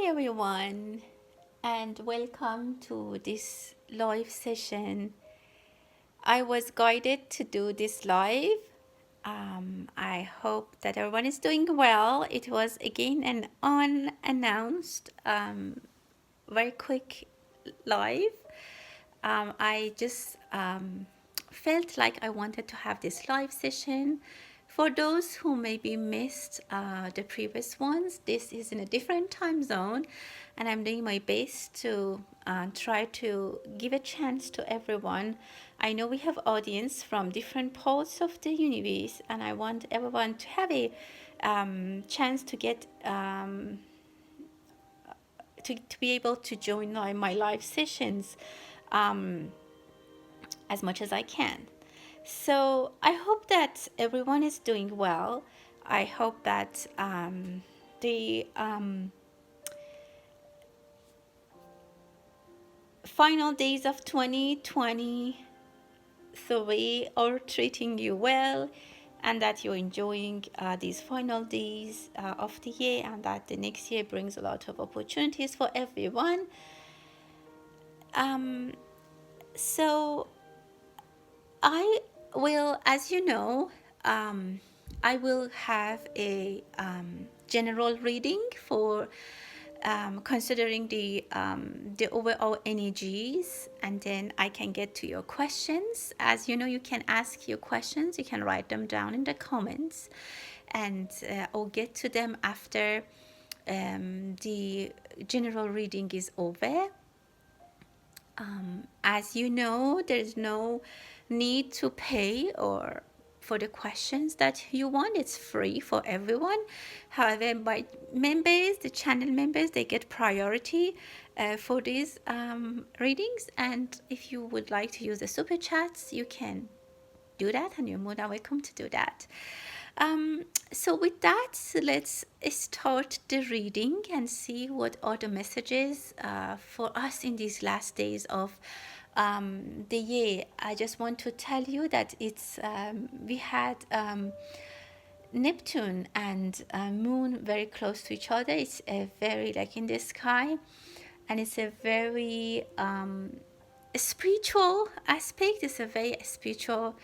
Hi everyone, and welcome to this live session. I was guided to do this live. I hope that everyone is doing well. It was again an unannounced, very quick live. I just felt like I wanted to have this live session. For those who maybe missed the previous ones, this is in a different time zone, and I'm doing my best to try to give a chance to everyone. I know we have audience from different parts of the universe, and I want everyone to have a chance to get to be able to join my live sessions as much as I can. So I hope that everyone is doing well. I hope that the final days of 2023 are treating you well, and that you're enjoying these final days of the year, and that the next year brings a lot of opportunities for everyone. So I will, as you know, I will have a general reading for considering the overall energies, and then I can get to your questions. As you know, you can ask your questions. You can write them down in the comments, and I'll get to them after the general reading is over. As you know, there's no need to pay or for the questions that you want. It's free for everyone. However, by members, the channel members, they get priority for these readings. And if you would like to use the super chats, you can do that, and you're more than welcome to do that. So with that, let's start the reading and see what are the messages for us in these last days of the year. I just want to tell you that it's we had Neptune and Moon very close to each other. It's a very like in the sky, and it's a very spiritual aspect. It's a very spiritual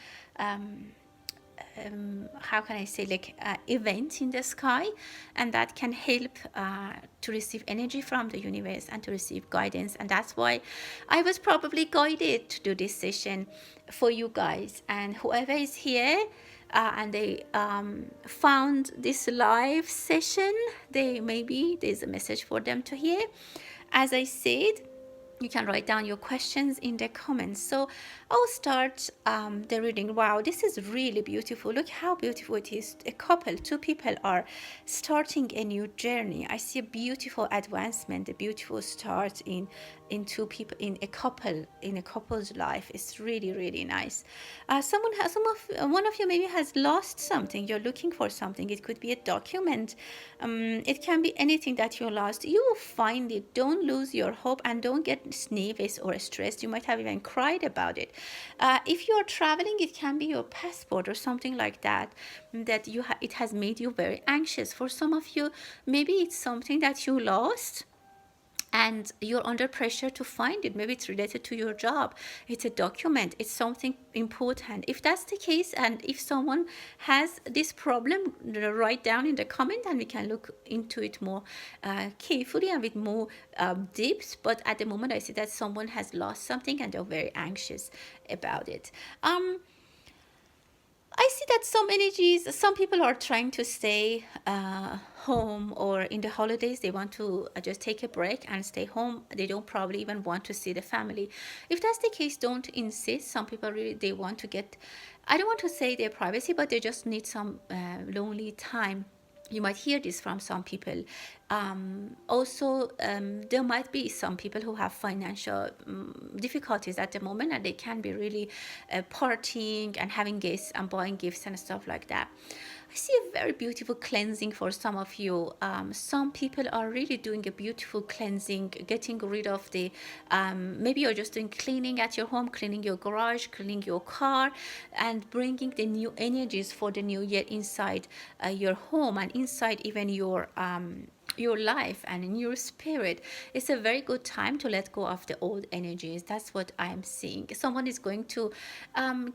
how can I say, like event in the sky, and that can help to receive energy from the universe and to receive guidance. And that's why I was probably guided to do this session for you guys, and whoever is here and they found this live session, they maybe there's a message for them to hear. As I said, you can write down your questions in the comments. So I'll start the reading. Wow, this is really beautiful. Look how beautiful it is. A couple, two people are starting a new journey. I see a beautiful advancement, a beautiful start in two people, in a couple's life. It's really, really nice. One of you maybe has lost something. You're looking for something. It could be a document. It can be anything that you lost. You will find it. Don't lose your hope, and don't get nervous or stressed. You might have even cried about it. If you are traveling, it can be your passport or something like that, that it has made you very anxious. For some of you, maybe it's something that you lost and you're under pressure to find it. Maybe it's related to your job, it's a document, it's something important. If that's the case, and if someone has this problem, write down in the comment, and we can look into it more carefully and with more depth. But at the moment, I see that someone has lost something and they're very anxious about it. I see that some people are trying to stay home, or in the holidays, they want to just take a break and stay home. They don't probably even want to see the family. If that's the case, don't insist. Some people really, they want to get, I don't want to say their privacy, but they just need some lonely time. You might hear this from some people. Also, there might be some people who have financial difficulties at the moment, and they can be really partying and having guests and buying gifts and stuff like that. I see a very beautiful cleansing for some of you. Some people are really doing a beautiful cleansing, getting rid of the, maybe you're just doing cleaning at your home, cleaning your garage, cleaning your car, and bringing the new energies for the new year inside your home, and inside even your your life and in your spirit. It's a very good time to let go of the old energies. That's what I'm seeing. Someone is going to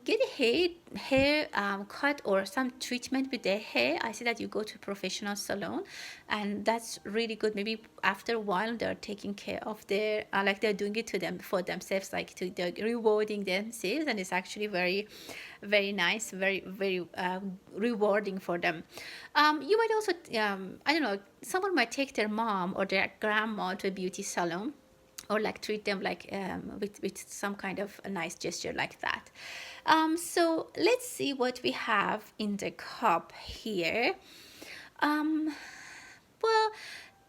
get a hair cut or some treatment with their hair. I see that you go to a professional salon, and that's really good. Maybe after a while they're taking care of their like they're doing it to them for themselves, like they're rewarding themselves, and it's actually very very nice, very rewarding for them. You might also I don't know, someone might take their mom or their grandma to a beauty salon, or like treat them like with some kind of a nice gesture like that. So let's see what we have in the cup here. um, well,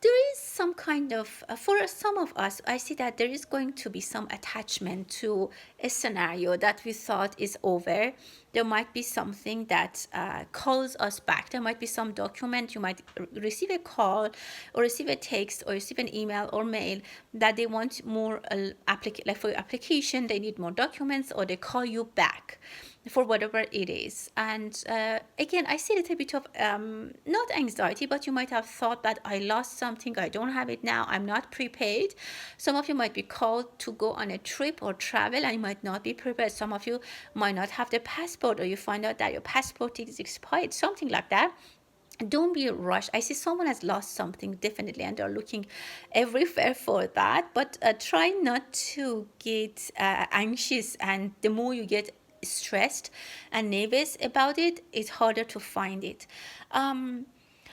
there is some kind of, for some of us, I see that there is going to be some attachment to a scenario that we thought is over. There might be something that calls us back. There might be some document. You might receive a call or receive a text or receive an email or mail that they want more, like for your application, they need more documents, or they call you back for whatever it is. And again, I see a little bit of not anxiety, but you might have thought that I lost something, I don't have it now, I'm not prepared. Some of you might be called to go on a trip or travel and you might not be prepared. Some of you might not have the passport, or you find out that your passport is expired, something like that. Don't be rushed. I see someone has lost something definitely, and they're looking everywhere for that. But try not to get anxious, and the more you get stressed and nervous about it, it's harder to find it. Um,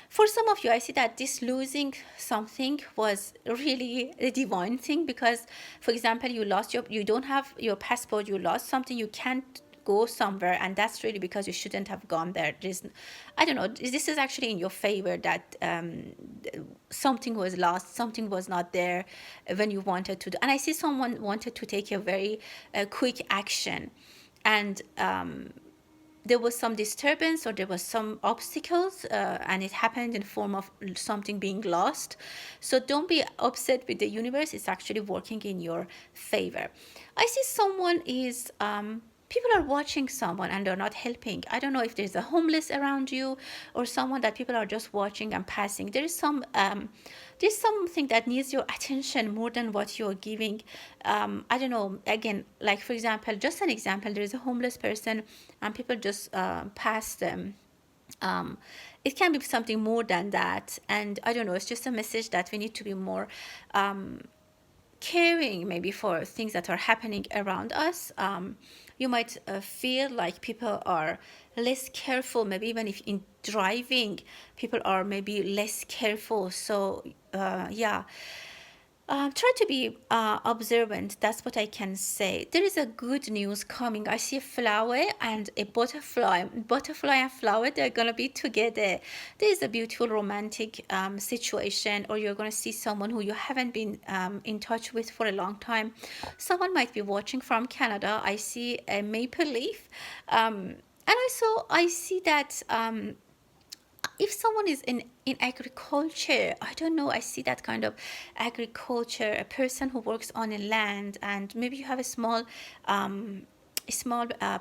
for some of you, I see that this losing something was really a divine thing, because, for example, you don't have your passport, you lost something, you can't go somewhere, and that's really because you shouldn't have gone there. I don't know, this is actually in your favor, that something was lost, something was not there when you wanted to do. And I see someone wanted to take a very quick action, and there was some disturbance, or there was some obstacles, and it happened in form of something being lost. So don't be upset with the universe. It's actually working in your favor. I see someone is people are watching someone and they're not helping. I don't know if there's a homeless around you, or someone that people are just watching and passing. There's something that needs your attention more than what you're giving. I don't know, again, like for example, just an example, there is a homeless person and people just pass them. It can be something more than that, and I don't know, it's just a message that we need to be more caring maybe for things that are happening around us. You might feel like people are less careful, maybe even if in driving people are maybe less careful. So yeah, try to be observant. That's what I can say. There is a good news coming. I see a flower and a butterfly. Butterfly and flower, they're going to be together. There is a beautiful romantic situation, or you're going to see someone who you haven't been in touch with for a long time. Someone might be watching from Canada. I see a maple leaf. And also, I see that if someone is in agriculture, I don't know, I see that kind of agriculture, a person who works on a land, and maybe you have a small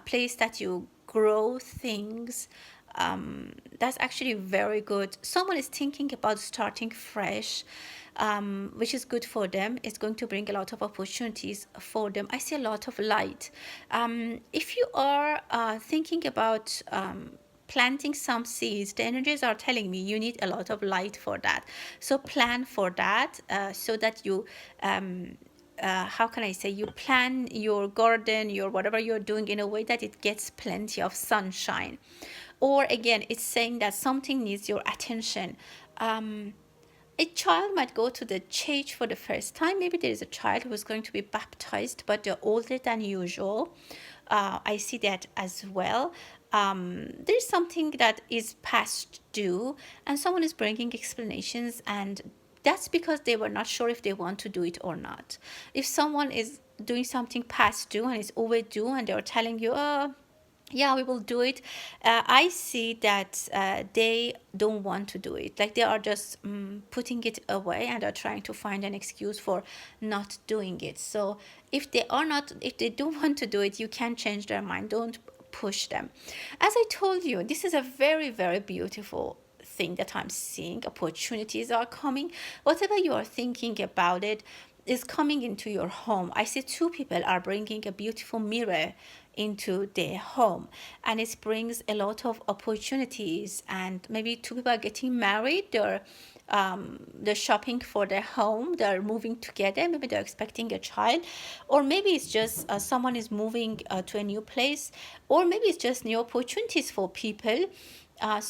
place that you grow things. That's actually very good. Someone is thinking about starting fresh, which is good for them. It's going to bring a lot of opportunities for them. I see a lot of light. If you are thinking about planting some seeds, the energies are telling me you need a lot of light for that. So plan for that, so that you how can I say, you plan your garden, your whatever you're doing, in a way that it gets plenty of sunshine. Or again, it's saying that something needs your attention. A child might go to the church for the first time. Maybe there is a child who is going to be baptized, but they're older than usual. I see that as well. There's something that is past due, and someone is bringing explanations, and that's because they were not sure if they want to do it or not. If someone is doing something past due and it's overdue, and they're telling you, oh, yeah, we will do it, I see that they don't want to do it, like they are just putting it away, and are trying to find an excuse for not doing it. So if they don't want to do it, you can change their mind. Don't push them. As I told you, this is a very, very beautiful thing that I'm seeing. Opportunities are coming. Whatever you are thinking about it is coming into your home. I see two people are bringing a beautiful mirror into their home, and it brings a lot of opportunities. And maybe two people are getting married, or they're shopping for their home, they're moving together, maybe they're expecting a child, or maybe it's just someone is moving to a new place, or maybe it's just new opportunities for people. uh,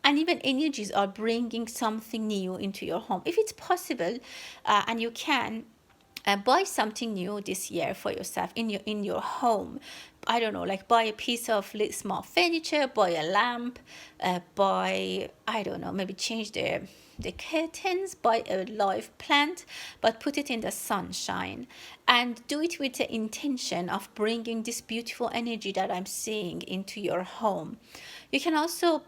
and even energies are bringing something new into your home. If it's possible, and you can, buy something new this year for yourself in your home. I don't know, like buy a piece of small furniture, buy a lamp, buy, I don't know, maybe change the curtains, buy a live plant, but put it in the sunshine, and do it with the intention of bringing this beautiful energy that I'm seeing into your home. You can also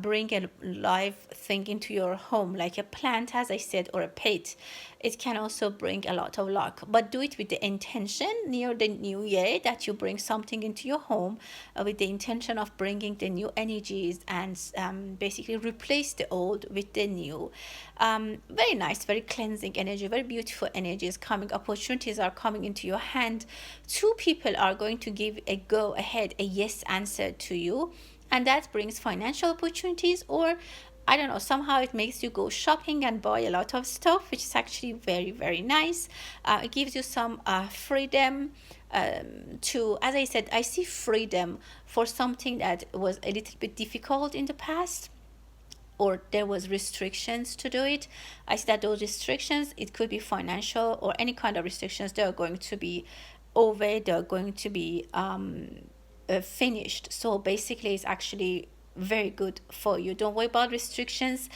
bring a live thing into your home, like a plant, as I said, or a pet. It can also bring a lot of luck, but do it with the intention near the new year that you bring something into your home, with the intention of bringing the new energies, and basically replace the old with the new. Very nice, very cleansing energy, very beautiful energy is coming. Opportunities are coming into your hand. Two people are going to give a go ahead, a yes answer to you, and that brings financial opportunities, or I don't know, somehow it makes you go shopping and buy a lot of stuff, which is actually very, very nice. It gives you some freedom, to, as I said, I see freedom for something that was a little bit difficult in the past, or there was restrictions to do it. I see that those restrictions, it could be financial or any kind of restrictions, they are going to be over, they're going to be finished. So basically it's actually very good for you. Don't worry about restrictions.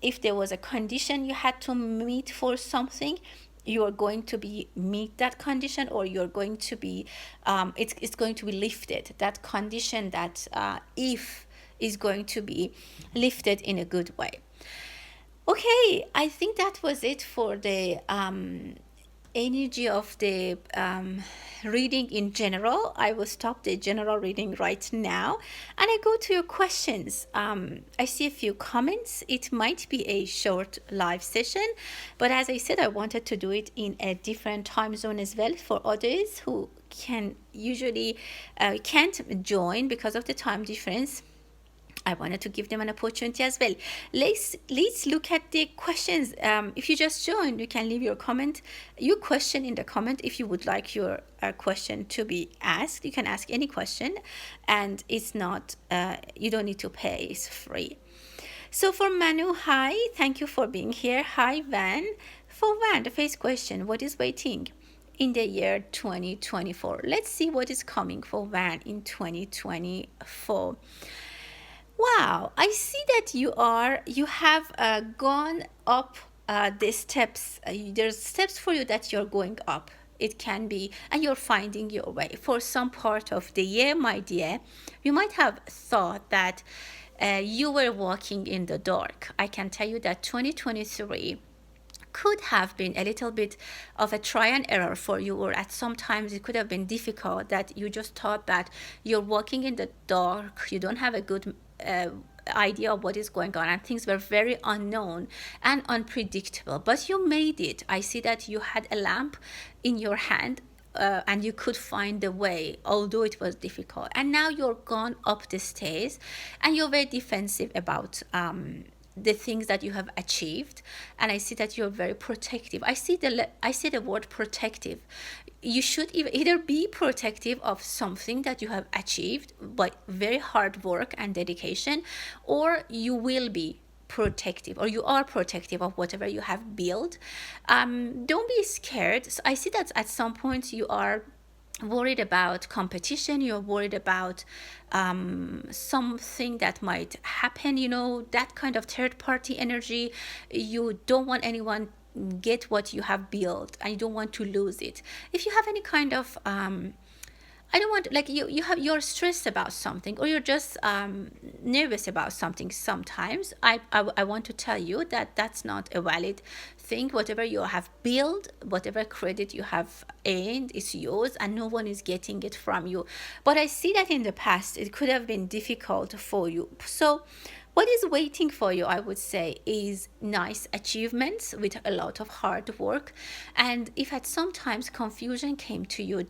If there was a condition you had to meet for something, you are going to be meet that condition, or you're going to be it's going to be lifted. That condition, that if is going to be lifted in a good way. Okay, I think that was it for the energy of the reading in general. I will stop the general reading right now, and I go to your questions. I see a few comments. It might be a short live session, but as I said, I wanted to do it in a different time zone as well, for others who can usually can't join because of the time difference. I wanted to give them an opportunity as well. Let's look at the questions. If you just joined, you can leave your question in the comment. If you would like your question to be asked, you can ask any question, and it's not, you don't need to pay, it's free. So for Manu, hi, thank you for being here. Hi, Van. For Van, the first question, what is waiting in the year 2024? Let's see what is coming for Van in 2024. Wow, I see that you have gone up the steps. There's steps for you that you're going up. It can be, and you're finding your way. For some part of the year, my dear, you might have thought that you were walking in the dark. I can tell you that 2023 could have been a little bit of a try and error for you, or at some times it could have been difficult, that you just thought that you're walking in the dark, you don't have a good idea of what is going on, and things were very unknown and unpredictable, but you made it. I see that you had a lamp in your hand, and you could find the way, although it was difficult, and now you're gone up the stairs, and you're very defensive about the things that you have achieved, and I see that you're very protective. I see the word protective. You should either be protective of something that you have achieved by very hard work and dedication, or you will be protective, or you are protective of whatever you have built. Don't be scared. So I see that at some point you are worried about competition, you're worried about something that might happen, that kind of third party energy. You don't want anyone get what you have built, and you don't want to lose it. If you have any kind of I don't want, like, you're stressed about something, or you're just nervous about something sometimes. I want to tell you that that's not a valid thing. Whatever you have built, whatever credit you have earned is yours, and no one is getting it from you. But I see that in the past it could have been difficult for you. So What is waiting for you, I would say, is nice achievements with a lot of hard work. And if at some times confusion came to you,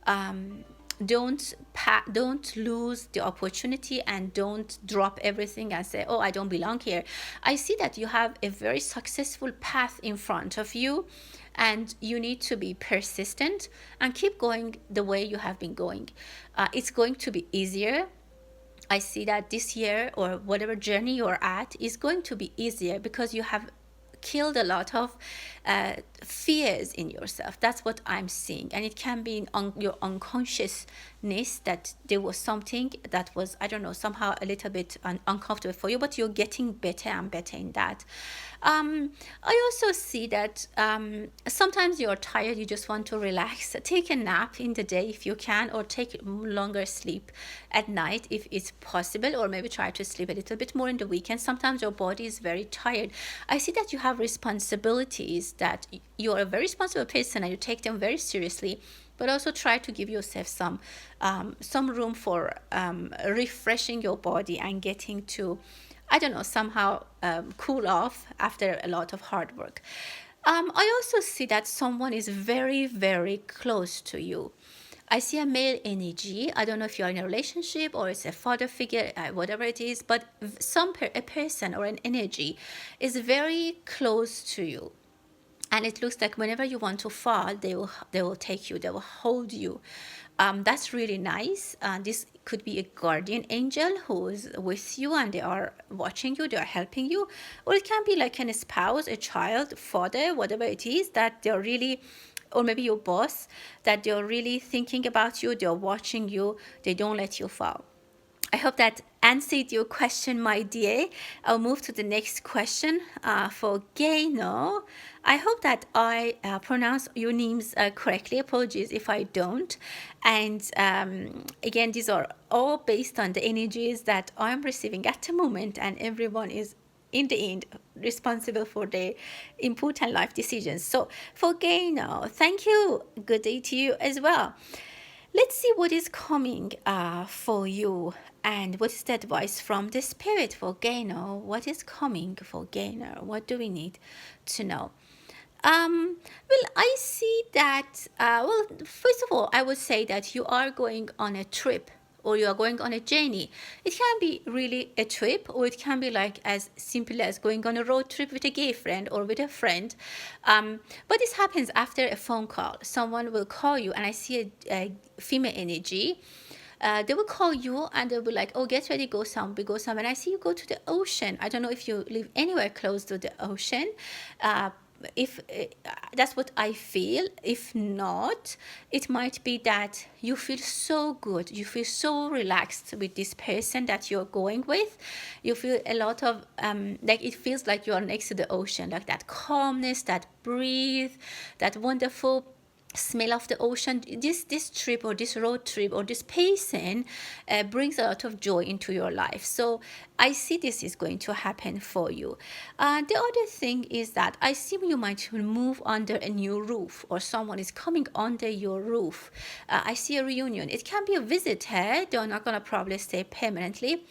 um, don't lose the opportunity, and don't drop everything and say, oh, I don't belong here. I see that you have a very successful path in front of you, and you need to be persistent and keep going the way you have been going. It's going to be easier. I see that this year, or whatever journey you're at, is going to be easier because you have killed a lot of fears in yourself. That's what I'm seeing. And it can be in your unconsciousness that there was something that was, I don't know, somehow a little bit uncomfortable for you, but you're getting better and better in that. I also see that sometimes you're tired, you just want to relax. Take a nap in the day if you can, or take longer sleep at night if it's possible, or maybe try to sleep a little bit more in the weekend. Sometimes your body is very tired. I see that you have responsibilities, that you're a very responsible person and you take them very seriously, but also try to give yourself some room for refreshing your body and getting to, I don't know, somehow cool off after a lot of hard work. I also see that someone is very, very close to you. I see a male energy. I don't know if you're in a relationship or it's a father figure, whatever it is, but a person or an energy is very close to you. And it looks like whenever you want to fall, they will take you, they will hold you. That's really nice. This could be a guardian angel who is with you and they are watching you, they are helping you. Or it can be like a spouse, a child, father, whatever it is, that they're really, or maybe your boss, that they're really thinking about you, they're watching you, they don't let you fall. I hope that answered your question, my dear. I'll move to the next question for Gaino. I hope that I pronounce your names correctly. Apologies if I don't. And again, these are all based on the energies that I'm receiving at the moment, and everyone is in the end responsible for their input and life decisions. So for Gaino, thank you. Good day to you as well. Let's see what is coming for you, and what is the advice from the spirit for Gainer. What is coming for Gainer? What do we need to know? Well, I see that, well, first of all, I would say that you are going on a trip, or you are going on a journey. It can be really a trip, or it can be like as simple as going on a road trip with a gay friend or with a friend. But this happens after a phone call. Someone will call you, and I see a female energy. They will call you and they'll be like, oh, get ready, go somewhere. And I see you go to the ocean. I don't know if you live anywhere close to the ocean. If That's what I feel. If not, it might be that you feel so good, you feel so relaxed with this person that you're going with. You feel a lot of like, it feels like you're next to the ocean, like that calmness, that breathe, that wonderful smell of the ocean. This trip, or this road trip, or this pacing brings a lot of joy into your life. So I see this is going to happen for you. The other thing is that I see you might move under a new roof, or someone is coming under your roof. I see a reunion. It can be a visitor. They're not going to probably stay permanently,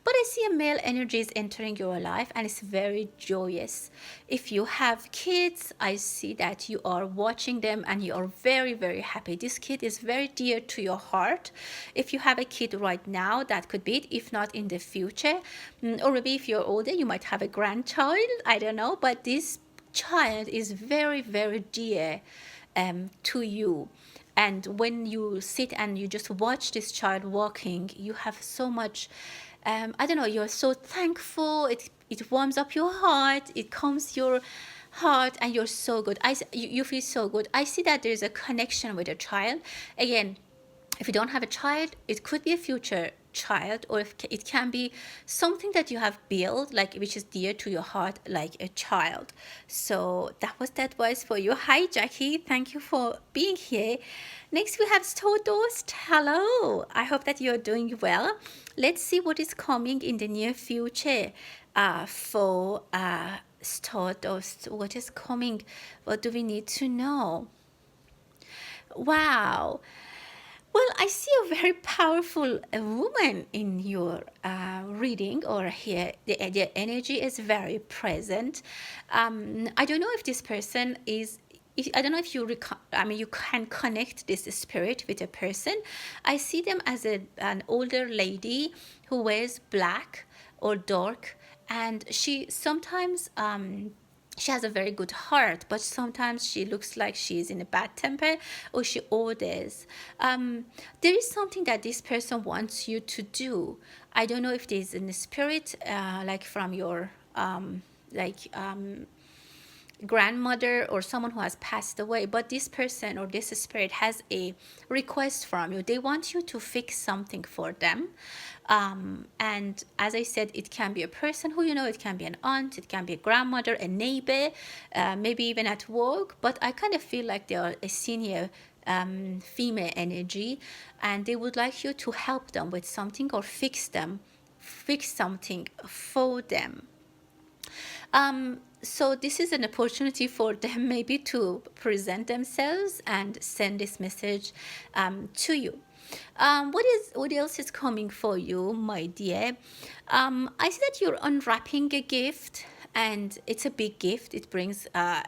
but I see a male energy is entering your life, and it's very joyous. If you have kids, I see that you are watching them and you are very, very happy. This kid is very dear to your heart. If you have a kid right now, that could be it. If not, in the future, or maybe if you're older, you might have a grandchild. I don't know, but this child is very, very dear to you. And when you sit and you just watch this child walking, you have so much, I don't know, you're so thankful. It warms up your heart. It calms your heart, and you're so good. You feel so good. I see that there's a connection with a child. Again, if you don't have a child, it could be a future child, or if it can be something that you have built, like, which is dear to your heart, like a child. So that was the advice for you. Hi, Jackie. Thank you for being here. Next, we have Stardust. Hello. I hope that you're doing well. Let's see what is coming in the near future for Stardust. What is coming? What do we need to know? Wow. Well, I see a very powerful woman in your reading or here. The energy is very present. I don't know if this person is. I don't know if I mean, you can connect this spirit with a person. I see them as an older lady who wears black or dark, and she sometimes she has a very good heart, but sometimes she looks like she's in a bad temper or she orders. There is something that this person wants you to do. I don't know if there's in the spirit, like from your grandmother or someone who has passed away, but this person or this spirit has a request from you. They want you to fix something for them. And as I said, it can be a person who you know, it can be an aunt, it can be a grandmother, a neighbor, maybe even at work. But I kind of feel like they are a senior female energy, and they would like you to help them with something or fix something for them. So this is an opportunity for them maybe to present themselves and send this message to you. What else is coming for you, my dear? I see that you're unwrapping a gift, and it's a big gift. It brings a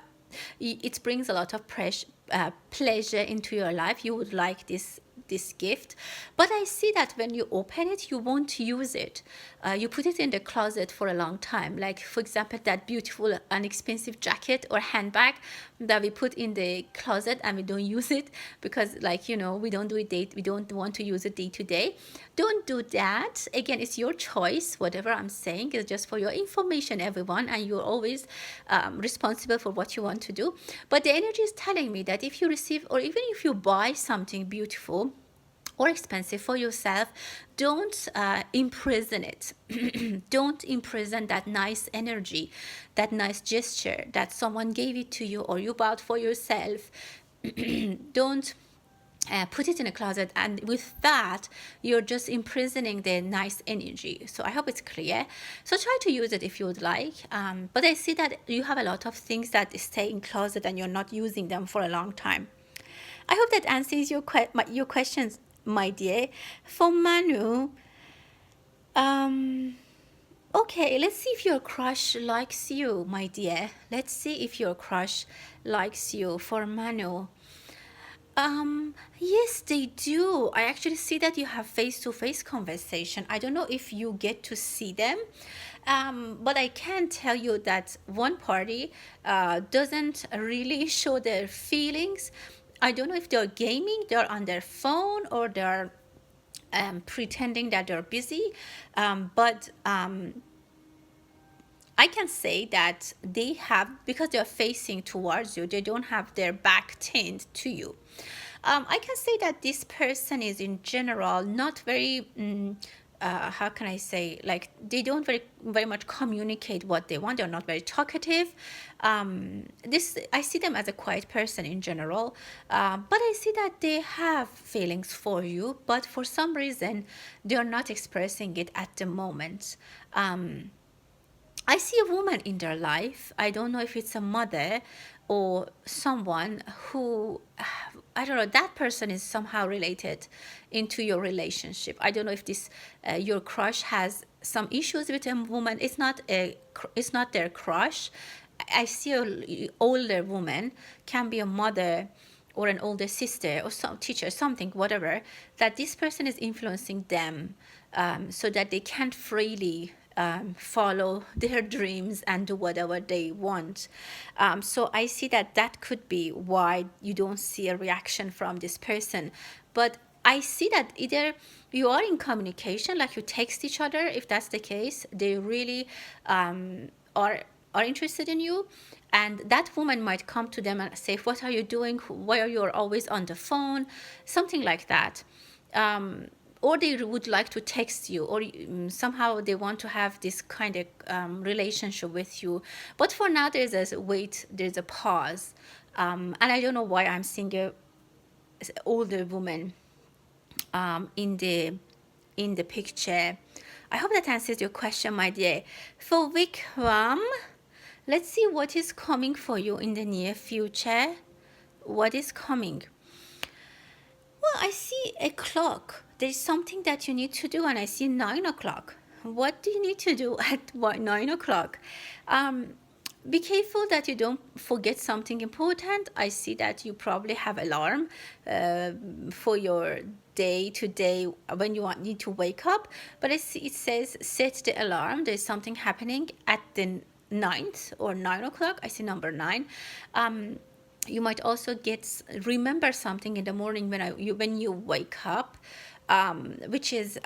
lot of pleasure into your life. You would like this gift, but I see that when you open it, you won't use it. You put it in the closet for a long time. Like, for example, that beautiful inexpensive jacket or handbag that we put in the closet and we don't use it because, like, we don't do it we don't want to use it day to day. Don't do that. Again, it's your choice. Whatever I'm saying is just for your information, everyone, and you're always responsible for what you want to do. But the energy is telling me that if you receive, or even if you buy something beautiful or expensive for yourself, don't imprison it. Don't imprison that nice energy, that nice gesture that someone gave it to you or you bought for yourself. Don't put it in a closet, and with that you're just imprisoning the nice energy. So I hope it's clear. So try to use it if you would like, but I see that you have a lot of things that stay in closet and you're not using them for a long time. I hope that answers your questions, my dear. For Manu, okay, let's see if your crush likes you, my dear. Let's see if your crush likes you. For Manu, yes, they do. I actually see that you have face-to-face conversation. I don't know if you get to see them, but I can tell you that one party doesn't really show their feelings. I don't know if they're gaming, they're on their phone, or they're pretending that they're busy. But I can say that they have, because they're facing towards you, they don't have their back turned to you. I can say that this person is in general not very, how can I say, like, they don't very much communicate what they want. They're not very talkative. I see them as a quiet person in general, but I see that they have feelings for you, but for some reason they're not expressing it at the moment. I see a woman in their life. I don't know if it's a mother or someone who, I don't know, that person is somehow related into your relationship. I don't know if this your crush has some issues with a woman. It's not their crush. I see a older woman, can be a mother or an older sister or some teacher, something, whatever, that this person is influencing them, so that they can't freely follow their dreams and do whatever they want. So I see that could be why you don't see a reaction from this person. But I see that either you are in communication, like you text each other. If that's the case, they really are interested in you, and that woman might come to them and say, what are you doing, why are you always on the phone, something like that. Or they would like to text you, or somehow they want to have this kind of relationship with you. But for now, there's a pause, and I don't know why I'm seeing a older woman in the picture. I hope that answers your question, my dear. For Vikram, let's see what is coming for you in the near future. What is coming? I see a clock. There's something that you need to do, and I see 9 o'clock. What do you need to do at 9 o'clock? Um, be careful that you don't forget something important. I see that you probably have alarm uh, for your day to day when you need to wake up. But I see it says set the alarm. There's something happening at the ninth or 9 o'clock. I see number nine. Um, you might also remember something in the morning when you wake up, which is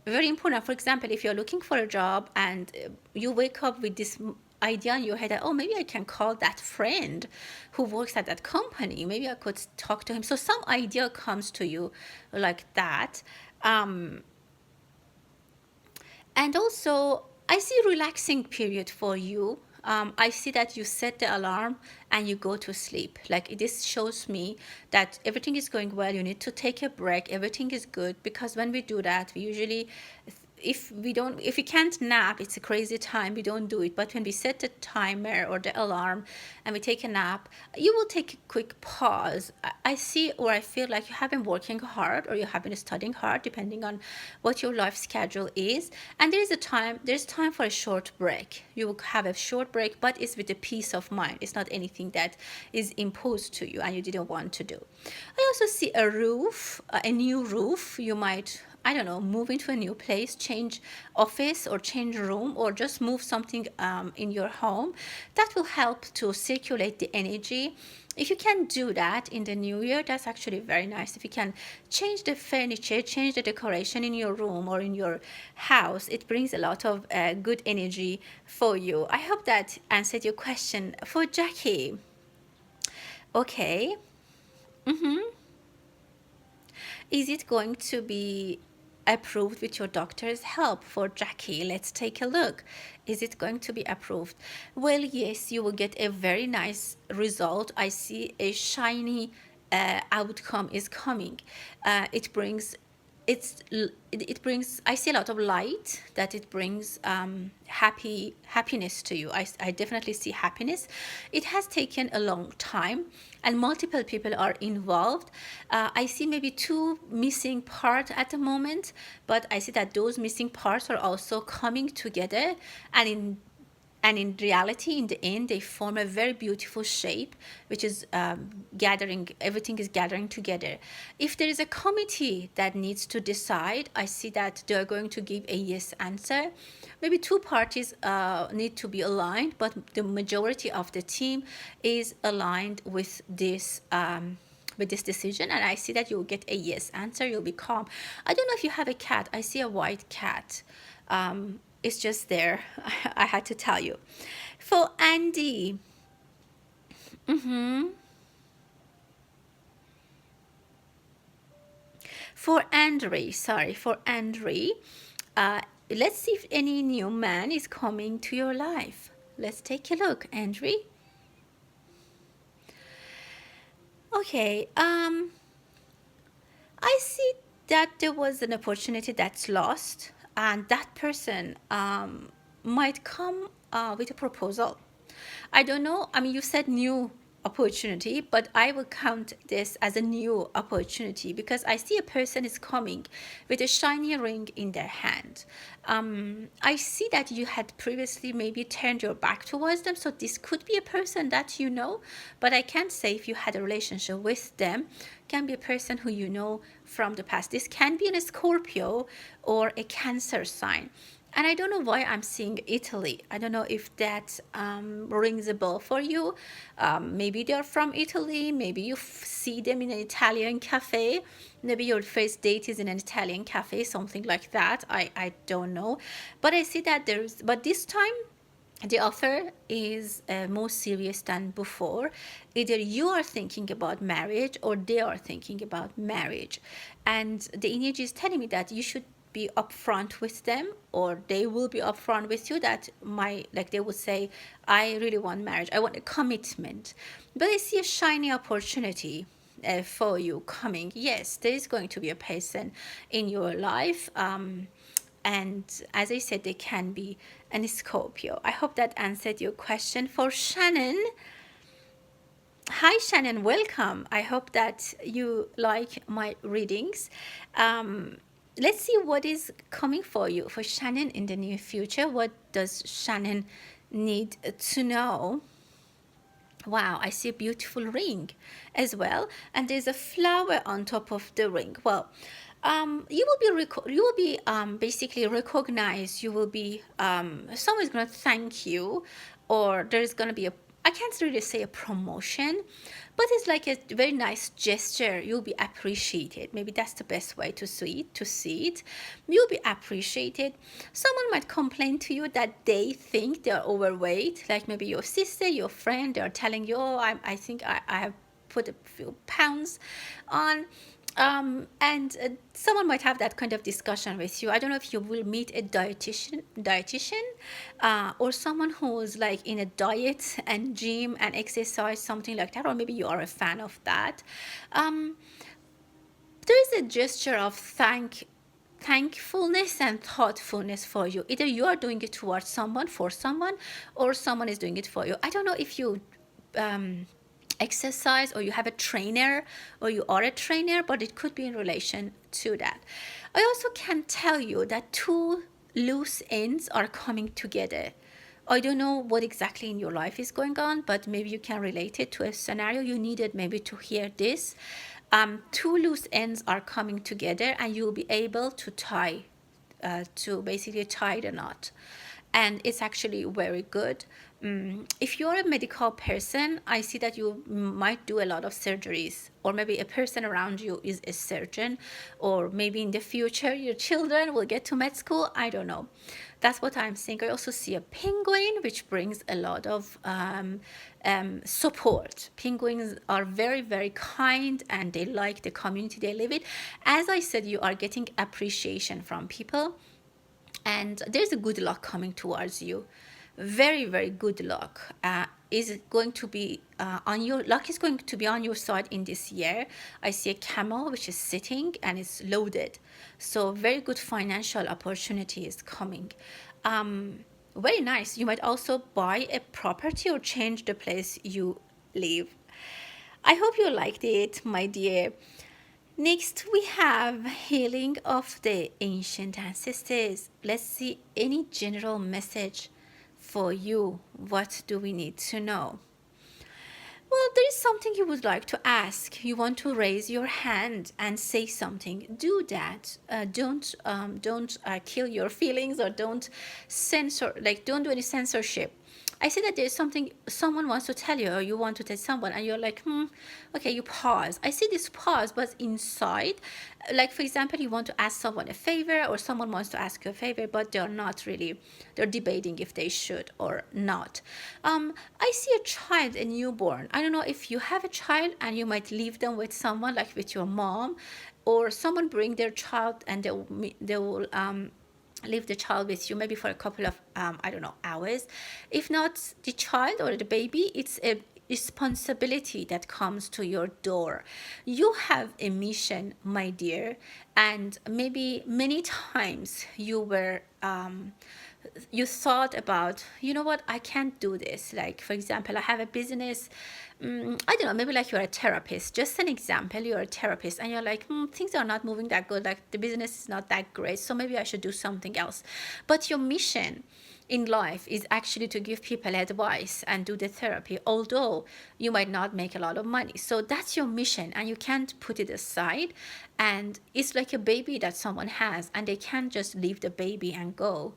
very important. For example, if you're looking for a job and you wake up with this idea in your head that, oh, maybe I can call that friend who works at that company, maybe I could talk to him. So some idea comes to you like that. um, and also, I see relaxing period for you. I see that you set the alarm and you go to sleep. Like this shows me that everything is going well. You need to take a break. Everything is good, because when we do that, we usually, if we can't nap, it's a crazy time, we don't do it. But when we set the timer or the alarm and we take a nap, you will take a quick pause. I see, or I feel like you have been working hard or you have been studying hard, depending on what your life schedule is. And there's time for a short break. You will have a short break, but it's with a peace of mind. It's not anything that is imposed to you and you didn't want to do. I also see a roof, a new roof. You might, I don't know, move into a new place, change office or change room, or just move something in your home. That will help to circulate the energy. If you can do that in the new year, that's actually very nice. If you can change the furniture, change the decoration in your room or in your house, it brings a lot of good energy for you. I hope that answered your question. For Jackie, okay. Is it going to be approved with your doctor's help? For Jackie, let's take a look. Is it going to be approved? Well, yes, you will get a very nice result. I see a shiny outcome is coming. It brings it brings, I see a lot of light, that it brings happiness to you. I definitely see happiness. It has taken a long time and multiple people are involved. I see maybe two missing parts at the moment, but I see that those missing parts are also coming together, and in reality, in the end, they form a very beautiful shape, which is gathering, everything is gathering together. If there is a committee that needs to decide, I see that they're going to give a yes answer. Maybe two parties need to be aligned, but the majority of the team is aligned with this decision, and I see that you'll get a yes answer. You'll be calm. I don't know if you have a cat. I see a white cat. It's just there. I had to tell you. For Andy, for Andre, sorry, for Andre, let's see if any new man is coming to your life. Let's take a look, Andre. Okay, I see that there was an opportunity that's lost, and that person might come with a proposal. I don't know. I mean, you said new opportunity, but I will count this as a new opportunity, because I see a person is coming with a shiny ring in their hand. I see that you had previously maybe turned your back towards them, so this could be a person that you know, but I can't say if you had a relationship with them. Can be a person who you know from the past. This can be a Scorpio or a Cancer sign. And I don't know why I'm seeing Italy. I don't know if that rings a bell for you. Maybe they're from Italy. Maybe you see them in an Italian cafe. Maybe your first date is in an Italian cafe, something like that. I don't know. But I see that but this time the offer is more serious than before. Either you are thinking about marriage or they are thinking about marriage. And the energy is telling me that you should be upfront with them, or they will be upfront with you, that like they would say, I really want marriage, I want a commitment. But I see a shiny opportunity for you coming. Yes, there is going to be a person in your life. And as I said, they can be an Scorpio. I hope that answered your question. For Shannon, Hi, Shannon. Welcome. I hope that you like my readings. Um, let's see what is coming for you for Shannon in the near future. What does Shannon need to know? Wow, I see a beautiful ring as well, and there's a flower on top of the ring. Well, you will be basically recognized. You will be someone's gonna thank you, or there's gonna be a, I can't really say a promotion, but it's like a very nice gesture. You'll be appreciated. Maybe that's the best way to see it. You'll be appreciated. Someone might complain to you that they think they're overweight, like maybe your sister, your friend, they're telling you, oh, I think I have put a few pounds on. And someone might have that kind of discussion with you. I don't know if you will meet a dietitian, or someone who's like in a diet and gym and exercise, something like that, or maybe you are a fan of that. Um, there is a gesture of thankfulness and thoughtfulness for you. Either you are doing it towards someone, for someone, or someone is doing it for you. I don't know if you um, exercise or you have a trainer or you are a trainer, but it could be in relation to that. I also can tell you that two loose ends are coming together. I don't know what exactly in your life is going on, but maybe you can relate it to a scenario you needed maybe to hear this. Two loose ends are coming together, and you'll be able to to basically tie the knot. And it's actually very good. If you're a medical person, I see that you might do a lot of surgeries, or maybe a person around you is a surgeon, or maybe in the future your children will get to med school. I don't know. That's what I'm seeing. I also see a penguin, which brings a lot of support. Penguins are very, very kind, and they like the community they live in. As I said, you are getting appreciation from people, and there's a good luck coming towards you. Very, very good luck is going to be on your luck is going to be on your side in this year. I see a camel which is sitting and it's loaded, so very good financial opportunity is coming. Very nice. You might also buy a property or change the place you live. I hope you liked it, my dear. Next, we have healing of the ancient ancestors. Let's see any general message for you. What do we need to know? Well, there is something you would like to ask. You want to raise your hand and say something. Do that. Don't kill your feelings, or don't censor. Like, don't do any censorship. I see that there's something someone wants to tell you, or you want to tell someone, and you're like, okay, you pause. I see this pause, but inside, like for example, you want to ask someone a favor, or someone wants to ask you a favor, but they're not really, they're debating if they should or not. I see a child, a newborn. I don't know if you have a child and you might leave them with someone, like with your mom, or someone bring their child and they will leave the child with you maybe for a couple of I don't know, hours. If not the child or the baby, it's a responsibility that comes to your door. You have a mission, my dear, and maybe many times you thought about, you know what, I can't do this. Like for example, I have a business. I don't know, maybe like you're a therapist, just an example. You're a therapist and you're like, things are not moving that good, like the business is not that great, so maybe I should do something else. But your mission in life is actually to give people advice and do the therapy, although you might not make a lot of money. So that's your mission, and you can't put it aside. And it's like a baby that someone has, and they can't just leave the baby and go.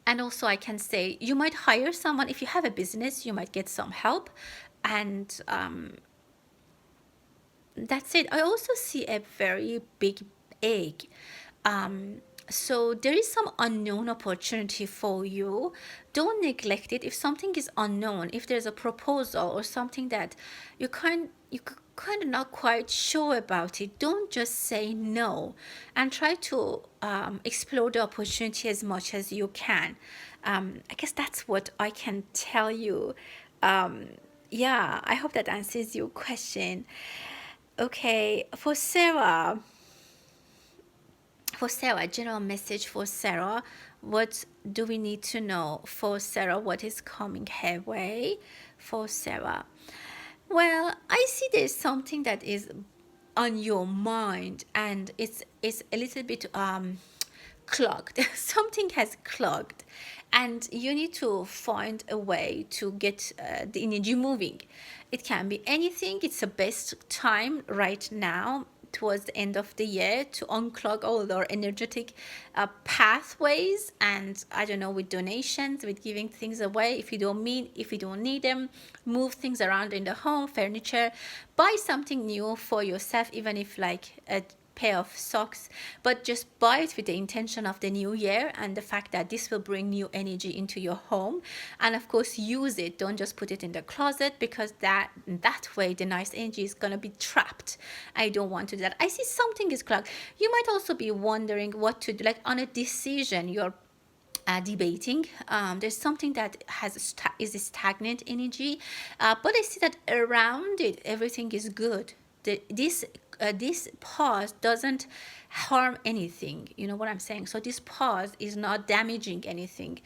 And also, I can say you might hire someone. If you have a business, you might get some help, and that's it. I also see a very big egg. So there is some unknown opportunity for you. Don't neglect it. If something is unknown, if there's a proposal or something that you kind of not quite sure about it, don't just say no, and try to explore the opportunity as much as you can. I guess that's what I can tell you. Yeah, I hope that answers your question. Okay, for Sarah, general message for Sarah. What do we need to know for Sarah? What is coming her way for Sarah? Well, I see there's something that is on your mind, and it's a little bit clogged. Something has clogged, and you need to find a way to get the energy moving. It can be anything. It's the best time right now towards the end of the year to unclog all our energetic pathways, and I don't know, with donations, with giving things away if you don't need them, move things around in the home, furniture, buy something new for yourself, even if like a pair of socks, but just buy it with the intention of the new year and the fact that this will bring new energy into your home. And of course, use it. Don't just put it in the closet, because that way the nice energy is going to be trapped. I don't want to do that. I see something is clogged. You might also be wondering what to do, like on a decision you're debating. There's something that is a stagnant energy, but I see that around it everything is good. This pause doesn't harm anything. You know what I'm saying? So this pause is not damaging anything.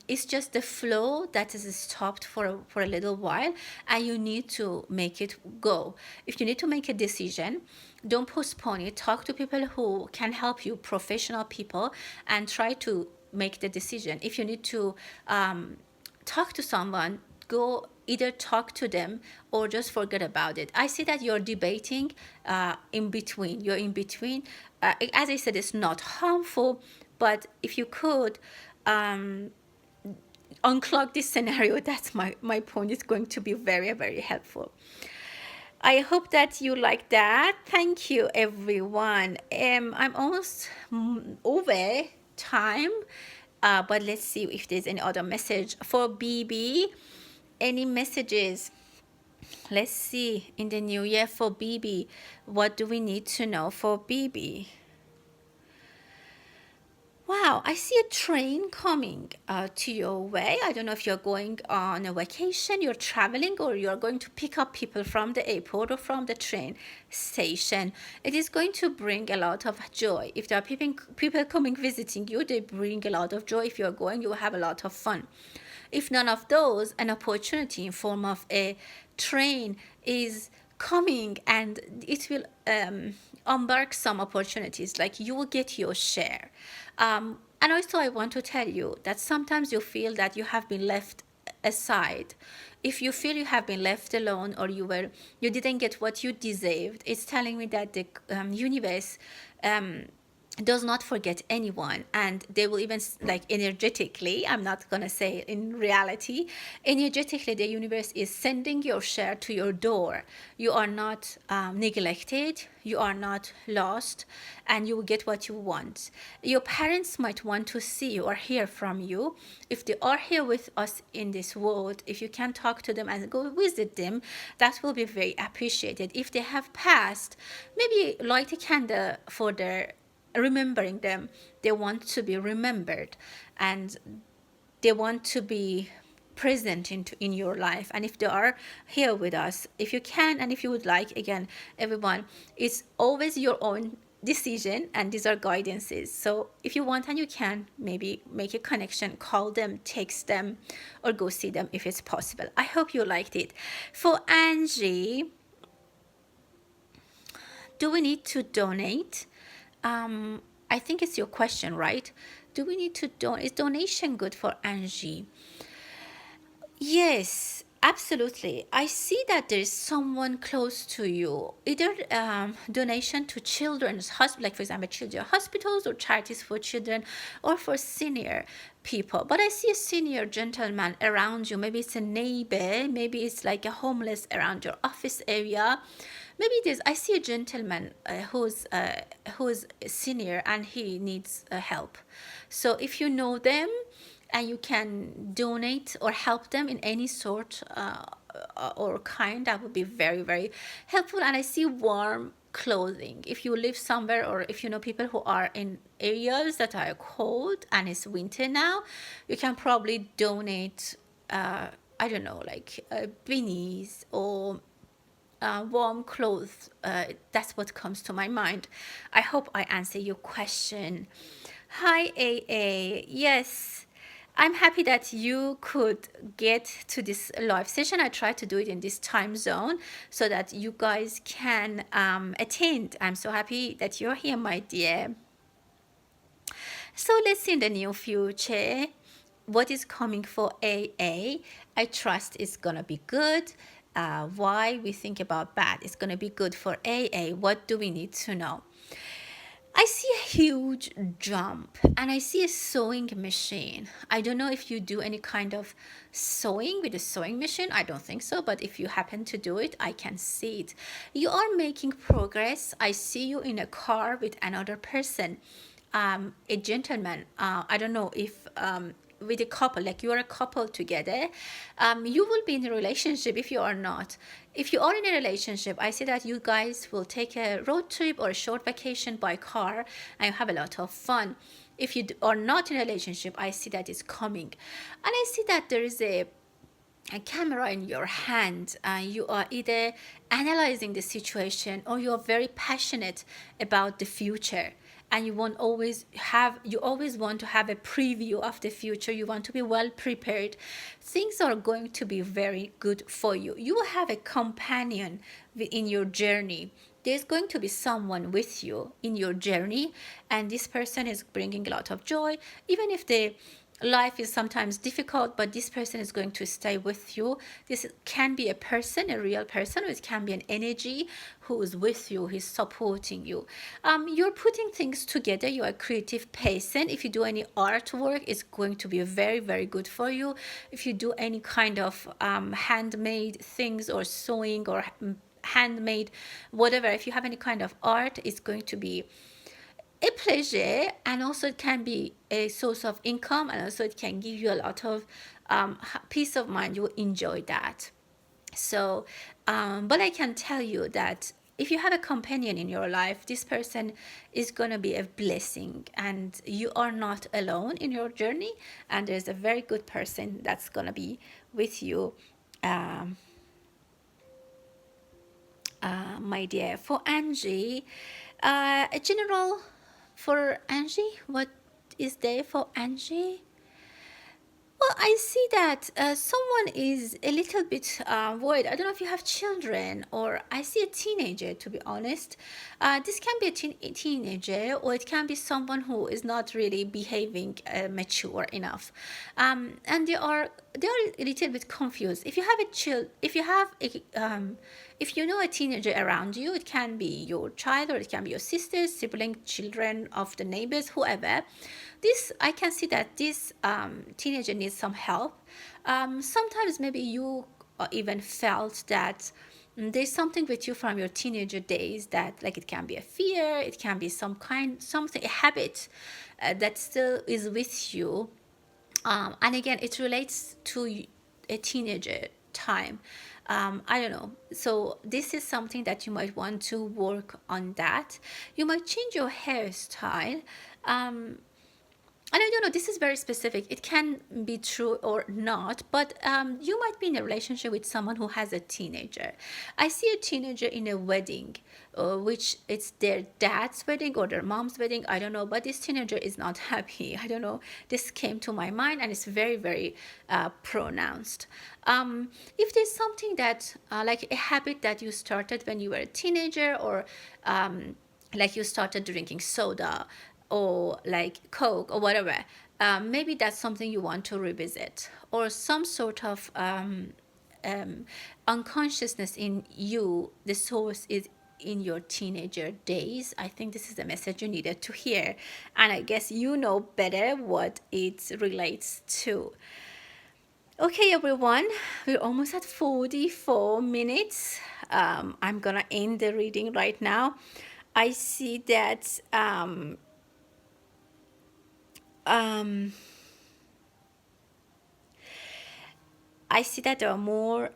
It's just the flow that is stopped for a little while, and you need to make it go. If you need to make a decision, don't postpone it. Talk to people who can help you, professional people, and try to make the decision. If you need to talk to someone, go either talk to them or just forget about it. I see that you're debating in between. You're in between. As I said, it's not harmful, but if you could unclog this scenario, that's my point. It's going to be very, very helpful. I hope that you like that. Thank you, everyone. I'm almost over time, but let's see if there's any other message for BB. Any messages? Let's see in the new year for BB. What do we need to know for BB? Wow, I see a train coming to your way. I don't know if you're going on a vacation, you're traveling, or you're going to pick up people from the airport or from the train station. It is going to bring a lot of joy. If there are people coming visiting you, they bring a lot of joy. If you're going, you will have a lot of fun. If none of those, an opportunity in form of a train is coming, and it will embark some opportunities, like you will get your share. And also I want to tell you that sometimes you feel that you have been left aside. If you feel you have been left alone, or you didn't get what you deserved, it's telling me that the universe does not forget anyone, and they will even, like, energetically, I'm not gonna say in reality, energetically the universe is sending your share to your door. You are not neglected, you are not lost, and you will get what you want. Your parents might want to see you or hear from you. If they are here with us in this world, if you can talk to them and go visit them, that will be very appreciated. If they have passed, maybe light a candle for their remembering them. They want to be remembered, and they want to be present in your life. And if they are here with us, if you can and if you would like, again, everyone, it's always your own decision, and these are guidances. So if you want and you can, maybe make a connection, call them, text them, or go see them if it's possible. I hope you liked it. For Angie, do we need to donate? I think it's your question, right? Do we need to donate? Is donation good for Angie? Yes, absolutely. I see that there is someone close to you, either donation to children's hospital, like for example, children's hospitals or charities for children, or for senior people. But I see a senior gentleman around you. Maybe it's a neighbor, maybe it's like a homeless around your office area. Maybe there's, I see a gentleman who's senior, and he needs help. So if you know them and you can donate or help them in any sort or kind, that would be very, very helpful. And I see warm clothing. If you live somewhere, or if you know people who are in areas that are cold and it's winter now, you can probably donate, I don't know, like beanies or warm clothes. That's what comes to my mind. I hope I answer your question. Hi, AA. Yes, I'm happy that you could get to this live session. I try to do it in this time zone so that you guys can attend. I'm so happy that you're here, my dear. So let's see in the near future what is coming for AA. I trust it's gonna be good. Why we think about bad? It's gonna be good for AA. What do we need to know? I see a huge jump and I see a sewing machine. I don't know if you do any kind of sewing with a sewing machine. I don't think so, but if you happen to do it, I can see it. You are making progress. I see you in a car with another person, a gentleman. I don't know if with a couple, like you are a couple together, you will be in a relationship. If you are not, if you are in a relationship, I see that you guys will take a road trip or a short vacation by car and have a lot of fun. If you are not in a relationship, I see that it's coming, and I see that there is a camera in your hand. You are either analyzing the situation or you are very passionate about the future, and you always want to have a preview of the future. You want to be well prepared. Things are going to be very good for you. You will have a companion in your journey. There's going to be someone with you in your journey, and this person is bringing a lot of joy, even if the life is sometimes difficult, but this person is going to stay with you. This can be a person, a real person, or it can be an energy who is with you, who's supporting you. You're putting things together. You're a creative person. If you do any artwork, it's going to be very, very good for you. If you do any kind of handmade things or sewing or handmade whatever, if you have any kind of art, it's going to be a pleasure, and also it can be a source of income, and also it can give you a lot of peace of mind. You will enjoy that. So but I can tell you that if you have a companion in your life, this person is going to be a blessing, and you are not alone in your journey, and there's a very good person that's going to be with you, um, my dear. For Angie, a general for Angie, what is there for Angie? Well, I see that someone is a little bit worried. I don't know if you have children, or I see a teenager, to be honest. This can be a teenager, or it can be someone who is not really behaving mature enough. And they are a little bit confused. If you have a child, if you know a teenager around you, it can be your child, or it can be your sister, sibling, children of the neighbors, whoever. This, I can see that this teenager needs some help. Sometimes maybe you even felt that there's something with you from your teenager days, that like it can be a fear, it can be something, a habit that still is with you. And again, it relates to a teenager time. I don't know. So this is something that you might want to work on. That you might change your hairstyle. And I don't know, this is very specific. It can be true or not, but you might be in a relationship with someone who has a teenager. I see a teenager in a wedding, which it's their dad's wedding or their mom's wedding. I don't know, but this teenager is not happy. I don't know. This came to my mind, and it's very, very pronounced. If there's something that, like a habit that you started when you were a teenager, or like you started drinking soda or like Coke or whatever, maybe that's something you want to revisit, or some sort of unconsciousness in you. The source is in your teenager days. I think this is the message you needed to hear, and I guess you know better what it relates to. Okay, everyone, we're almost at 44 minutes. I'm gonna end the reading right now. I see that I see that there are more.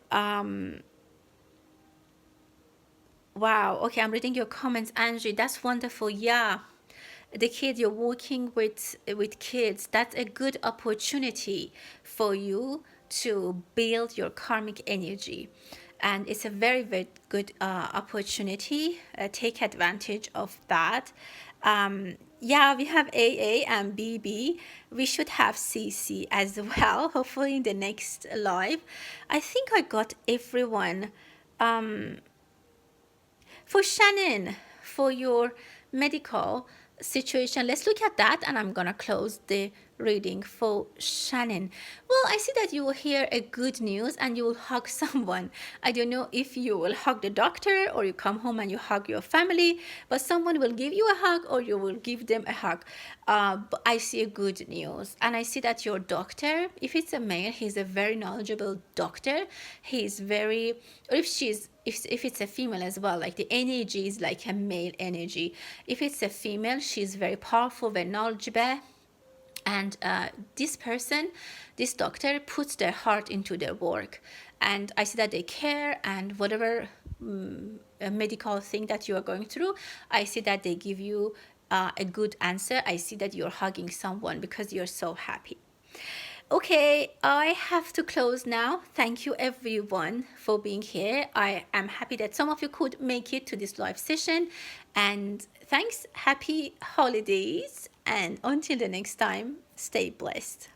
Wow. Okay, I'm reading your comments, Angie. That's wonderful. Yeah, the kid you're working with kids. That's a good opportunity for you to build your karmic energy, and it's a very, very good opportunity. Take advantage of that. Yeah, we have AA and BB. We should have CC as well, hopefully in the next live. I think I got everyone. Um, for Shannon, for your medical situation, let's look at that, and I'm gonna close the reading for Shannon. Well, I see that you will hear a good news and you will hug someone. I don't know if you will hug the doctor or you come home and you hug your family, but someone will give you a hug or you will give them a hug. But I see a good news, and I see that your doctor, if it's a male, he's a very knowledgeable doctor. He's very, or if it's a female as well, like the energy is like a male energy. If it's a female, she's very powerful, very knowledgeable, and this person, this doctor, puts their heart into their work, and I see that they care, and whatever a medical thing that you are going through, I see that they give you a good answer. I see that you're hugging someone because you're so happy. Okay, I have to close now. Thank you everyone for being here. I am happy that some of you could make it to this live session. And thanks, happy holidays. And until the next time, stay blessed.